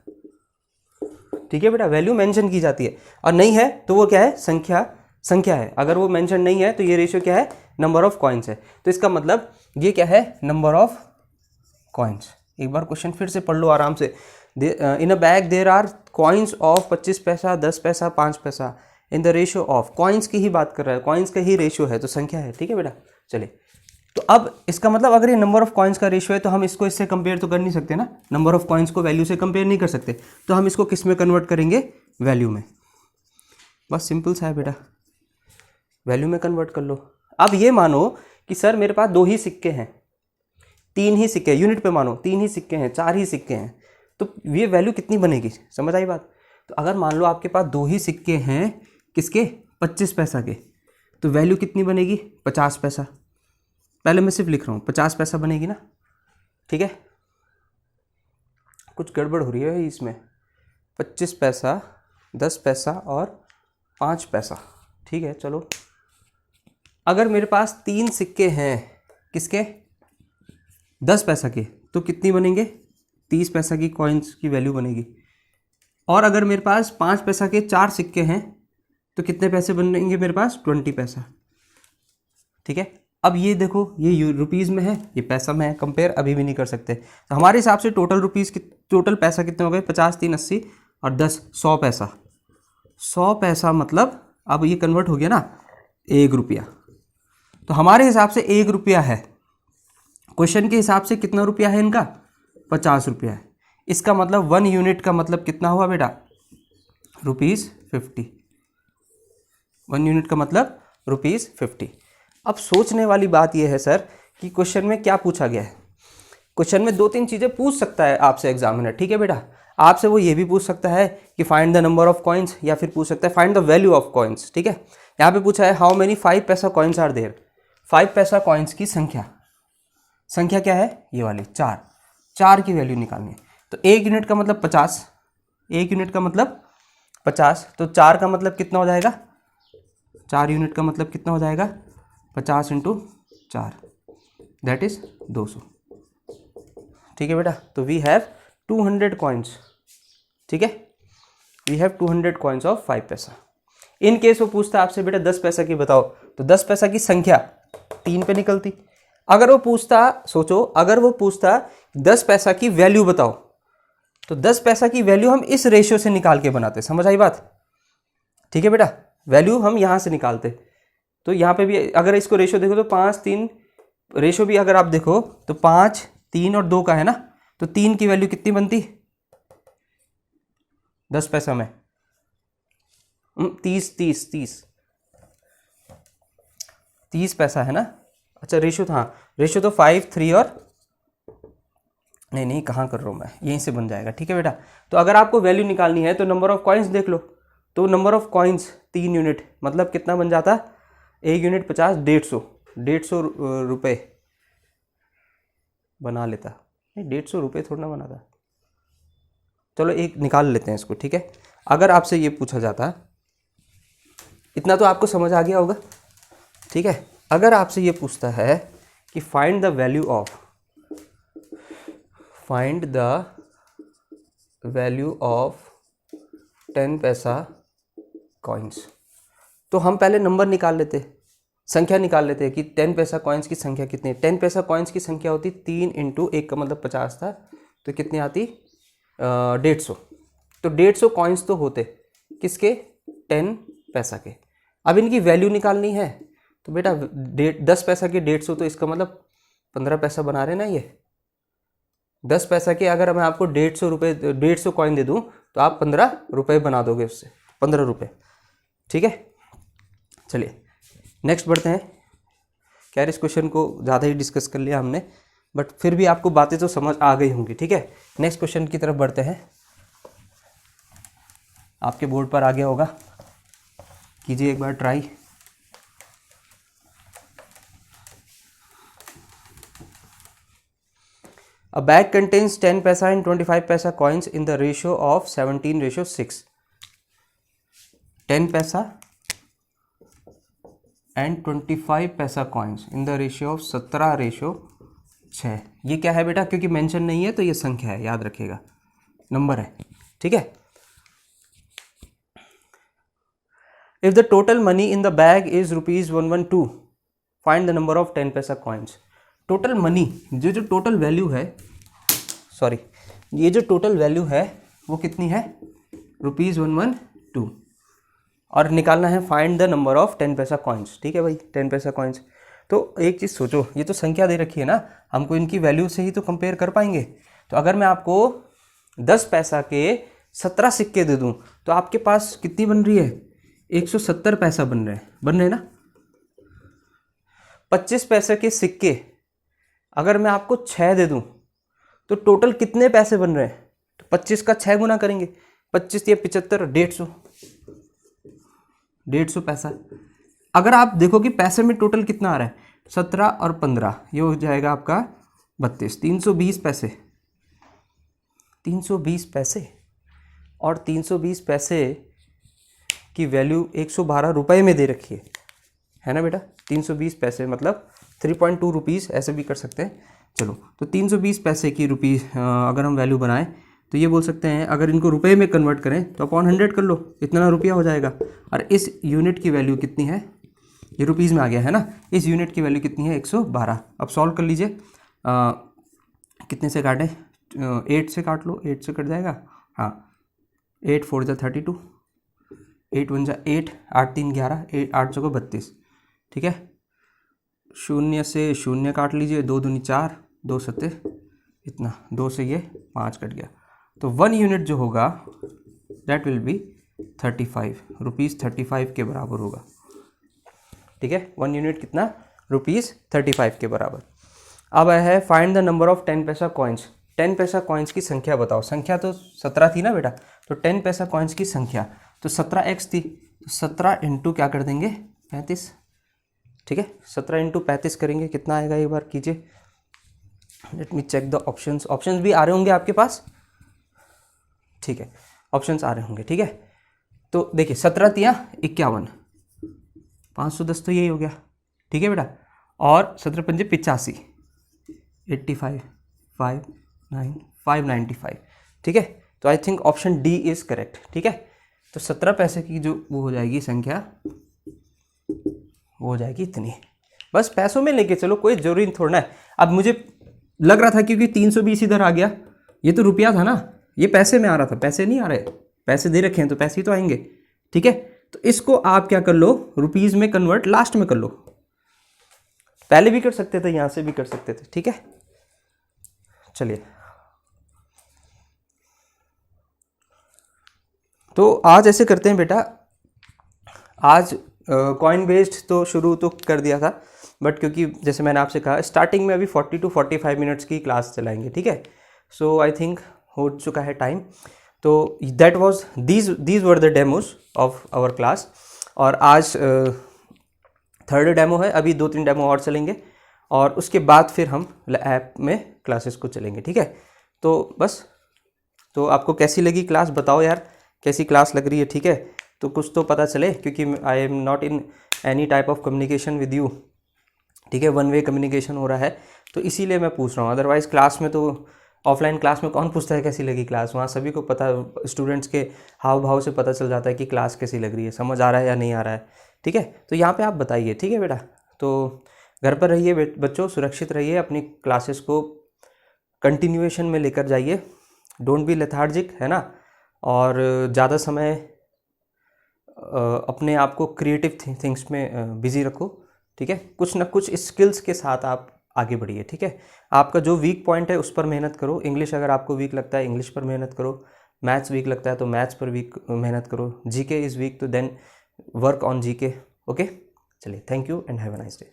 ठीक है बेटा, वैल्यू मेंशन की जाती है। और नहीं है तो वो क्या है, संख्या है। अगर वो मेंशन नहीं है तो ये रेशियो क्या है, नंबर ऑफ कॉइन्स है। तो इसका मतलब ये क्या है, नंबर ऑफ कॉइन्स। एक बार क्वेश्चन फिर से पढ़ लो आराम से। In a bag there are coins of 25 पैसा, 10 पैसा, 5 पैसा in the ratio of, coins की ही बात कर रहा है, कॉइन्स का ही रेशियो है तो संख्या है, ठीक है बेटा। चलिए तो अब इसका मतलब अगर ये नंबर ऑफ कॉइन्स का रेशियो है तो हम इसको इससे कंपेयर तो कर नहीं सकते ना, नंबर ऑफ कॉइन्स को वैल्यू से कंपेयर नहीं कर सकते, तो हम इसको किस में कन्वर्ट करेंगे, वैल्यू में। बस सिंपल सा है बेटा, वैल्यू में कन्वर्ट कर लो। अब ये मानो कि सर मेरे पास 2 ही सिक्के हैं, 3 ही सिक्के, यूनिट पे मानो 3 ही सिक्के हैं, 4 ही सिक्के हैं, तो ये वैल्यू कितनी बनेगी, समझ आई बात। तो अगर मान लो आपके पास 2 ही सिक्के हैं, किसके, 25 पैसा के, तो वैल्यू कितनी बनेगी, 50 पैसा। पहले मैं सिर्फ लिख रहा हूँ, 50 पैसा बनेगी ना, ठीक है। कुछ गड़बड़ हो रही है इसमें, 25 पैसा, 10 पैसा और 5 पैसा, ठीक है। चलो अगर मेरे पास 3 सिक्के हैं, किसके, 10 पैसा के, तो कितनी बनेंगे, 30 पैसा की कॉइन्स की वैल्यू बनेगी। और अगर मेरे पास 5 पैसा के 4 सिक्के हैं तो कितने पैसे बनेंगे मेरे पास, 20 पैसा, ठीक है। अब ये देखो, ये रुपीज़ में है, ये पैसा में है, कंपेयर अभी भी नहीं कर सकते। तो हमारे हिसाब से टोटल पैसा कितने हो गए, 50, 3, 80 और 10, 100 पैसा। 100 पैसा मतलब अब ये कन्वर्ट हो गया ना, 1 रुपया। तो हमारे हिसाब से 1 रुपया है, क्वेश्चन के हिसाब से कितना रुपया है इनका, 50 रुपया है। इसका मतलब 1 यूनिट का मतलब कितना हुआ बेटा, ₹50। 1 यूनिट का मतलब ₹50। अब सोचने वाली बात यह है सर कि क्वेश्चन में क्या पूछा गया है। क्वेश्चन में 2-3 चीज़ें पूछ सकता है आपसे एग्जामिनर, ठीक है बेटा। आपसे वो ये भी पूछ सकता है कि find the number of coins, या फिर पूछ सकता है find the value of coins, ठीक है। यहाँ पे पूछा है हाउ मेनी 5 पैसा कॉइन्स आर देयर, 5 पैसा कॉइन्स की संख्या क्या है, ये वाली 4 की वैल्यू निकालनी है। तो 1 यूनिट का मतलब 50, 1 यूनिट का मतलब 50, तो 4 का मतलब कितना हो जाएगा, 4 यूनिट का मतलब कितना हो जाएगा, 50 × 4 दैट इज 200, ठीक है बेटा। तो वी हैव 200 कॉइन्स, ठीक है, वी हैव 200 कॉइन्स ऑफ 5 पैसा। इन केस वो पूछता है आपसे बेटा 10 पैसा की बताओ, तो 10 पैसा की संख्या 3 पे निकलती। अगर वो पूछता, सोचो, अगर वो पूछता 10 पैसा की वैल्यू बताओ, तो 10 पैसा की वैल्यू हम इस रेशियो से निकाल के बनाते, समझ आई बात, ठीक है बेटा। वैल्यू हम यहाँ से निकालते, तो यहाँ पे भी अगर इसको रेशियो देखो तो 5, 3 रेशियो भी अगर आप देखो तो 5, 3 और 2 का है ना, तो 3 की वैल्यू कितनी बनती, 10 पैसा में 30 पैसा है ना। अच्छा रेशियो था, रेशियो तो 5, 3 और नहीं कहाँ कर रहा हूँ मैं, यहीं से बन जाएगा, ठीक है बेटा। तो अगर आपको वैल्यू निकालनी है तो नंबर ऑफ कॉइन्स देख लो, तो नंबर ऑफ कॉइन्स 3 यूनिट मतलब कितना बन जाता, 1 यूनिट 50, 150, 150 रुपये बना लेता, नहीं 150 रुपये थोड़ा ना बनाता, चलो एक निकाल लेते हैं इसको, ठीक है। अगर आपसे ये पूछा जाता, इतना तो आपको समझ आ गया होगा, ठीक है। अगर आपसे ये पूछता है कि फाइंड द वैल्यू ऑफ 10 पैसा कॉइन्स, तो हम पहले नंबर निकाल लेते, संख्या निकाल लेते हैं कि 10 पैसा कॉइन्स की संख्या कितनी है। 10 पैसा कॉइन्स की संख्या होती 3 इंटू 1 का मतलब 50 था, तो कितनी आती 150। तो 150 कॉइन्स तो होते किसके, 10 पैसा के। अब इनकी वैल्यू निकालनी है, तो बेटा 10 पैसा के 150, तो इसका मतलब 15 पैसा बना रहे ना ये। 10 पैसा के अगर मैं आपको 150 कॉइन दे दूं तो आप 15 रुपये बना दोगे उससे, 15 रुपये, ठीक है। चलिए नेक्स्ट बढ़ते हैं। खैर इस क्वेश्चन को ज़्यादा ही डिस्कस कर लिया हमने, बट फिर भी आपको बातें तो समझ आ गई होंगी, ठीक है। नेक्स्ट क्वेश्चन की तरफ बढ़ते हैं। आपके बोर्ड पर आ गया होगा, कीजिए एक बार ट्राई। A bag contains 10 पैसा and 25 पैसा coins in the ratio of 17:6. 10 पैसा and 25 पैसा coins in the ratio of 17:6। ये क्या है बेटा, क्योंकि मेंशन नहीं है तो ये संख्या है, याद रखिएगा, नंबर है, ठीक है। If the total money in the bag is ₹112, find the number of 10 पैसा coins। टोटल मनी, जो टोटल वैल्यू है, सॉरी, ये जो टोटल वैल्यू है वो कितनी है, ₹112, और निकालना है फाइंड द नंबर ऑफ 10 पैसा कॉइन्स, ठीक है भाई, 10 पैसा कॉइन्स। तो एक चीज़ सोचो, ये तो संख्या दे रखी है ना, हमको इनकी वैल्यू से ही तो कंपेयर कर पाएंगे। तो अगर मैं आपको 10 पैसा के 17 सिक्के दे दूं तो आपके पास कितनी बन रही है, 170 पैसा बन रहे ना। 25 पैसे के सिक्के अगर मैं आपको 6 दे दूं तो टोटल कितने पैसे बन रहे हैं, तो 25 का 6 गुना करेंगे, 25 या 75, 150 पैसा। अगर आप देखो कि पैसे में टोटल कितना आ रहा है, 17 और 15, ये हो जाएगा आपका 32, 320 पैसे, 320 पैसे। और 320 पैसे की वैल्यू 112 रुपये में दे रखी है ना बेटा। 320 पैसे मतलब 3.2 रुपीज़, ऐसे भी कर सकते हैं। चलो, तो 320 पैसे की रुपीज़ अगर हम वैल्यू बनाएं तो ये बोल सकते हैं, अगर इनको रुपए में कन्वर्ट करें तो अपॉन 100 कर लो, इतना रुपया हो जाएगा। और इस यूनिट की वैल्यू कितनी है, ये रुपीज़ में आ गया है ना, इस यूनिट की वैल्यू कितनी है, 112। अब सॉल्व कर लीजिए, कितने से काटें, 8 से काट लो, 8 से कट जाएगा, हाँ, 8 4 जा 32, 8 1 जा 8, 8 3 11, 8 चौको 32, ठीक है। 0 से 0 काट लीजिए, 2 दूनी 4, 2 सत्ते इतना, 2 से ये 5 कट गया, तो 1 यूनिट जो होगा दैट विल बी 35 रुपीज़, 35 के बराबर होगा, ठीक है। 1 यूनिट कितना, ₹35 के बराबर। अब है फाइंड द नंबर ऑफ 10 पैसा कॉइन्स। 10 पैसा कॉइन्स की संख्या बताओ। संख्या तो 17 थी ना बेटा, तो 10 पैसा कॉइन्स की संख्या तो 17x थी, तो 17 इंटू क्या कर देंगे, 35, ठीक है। 17 इंटू 35 करेंगे, कितना आएगा एक बार कीजिए। Let me check the options. Options भी आ रहे होंगे आपके पास, ठीक है, ऑप्शंस आ रहे होंगे, ठीक है। तो देखिए 17 तिया 51, 510 तो यही हो गया, ठीक है बेटा। और 17 पंजे 85, 85, 595, ठीक है। तो I think option D is correct, ठीक है। तो 17 पैसे की जो वो हो जाएगी संख्या, वो हो जाएगी इतनी। बस पैसों में लेके चलो, कोई जरूरी थोड़ा है। अब मुझे लग रहा था क्योंकि 320 इधर आ गया, ये तो रुपया था ना, ये पैसे में आ रहा था, पैसे नहीं आ रहे, पैसे दे रखे हैं तो पैसे ही तो आएंगे, ठीक है। तो इसको आप क्या कर लो, रुपीज़ में कन्वर्ट लास्ट में कर लो। पहले भी कर सकते थे, यहाँ से भी कर सकते थे, ठीक है। चलिए, तो आज ऐसे करते हैं बेटा, आज कॉइन बेस्ड तो शुरू तो कर दिया था, बट क्योंकि जैसे मैंने आपसे कहा स्टार्टिंग में अभी 40 to 45 मिनट्स की क्लास चलाएंगे, ठीक है। सो आई थिंक हो चुका है टाइम। तो that was these were the demos of our class. और आज थर्ड डेमो है, अभी 2-3 डेमो और चलेंगे और उसके बाद फिर हम ऐप में क्लासेस को चलेंगे, ठीक है। तो बस, तो आपको कैसी लगी क्लास बताओ यार, कैसी क्लास लग रही है, ठीक है। तो कुछ तो पता चले, क्योंकि I am not in any type of communication with you, ठीक है, वन वे कम्युनिकेशन हो रहा है, तो इसीलिए मैं पूछ रहा हूँ। अदरवाइज़ क्लास में तो, ऑफलाइन क्लास में कौन पूछता है कैसी लगी क्लास, वहाँ सभी को पता, स्टूडेंट्स के हाव भाव से पता चल जाता है कि क्लास कैसी लग रही है, समझ आ रहा है या नहीं आ रहा है, ठीक है। तो यहाँ पे आप बताइए, ठीक है बेटा। तो घर पर रहिए बच्चों, सुरक्षित रहिए, अपनी क्लासेस को कंटिन्यूएशन में लेकर जाइए, डोंट बी लेथार्जिक, है ना। और ज़्यादा समय अपने आप को क्रिएटिव थिंग्स में बिजी रखो, ठीक है। कुछ ना कुछ स्किल्स के साथ आप आगे बढ़िए, ठीक है। आपका जो वीक पॉइंट है उस पर मेहनत करो। इंग्लिश अगर आपको वीक लगता है, इंग्लिश पर मेहनत करो। मैथ्स वीक लगता है तो मैथ्स पर वीक मेहनत करो। जीके इज़ वीक तो then work on GK, okay. चलिए, thank you and have a nice day.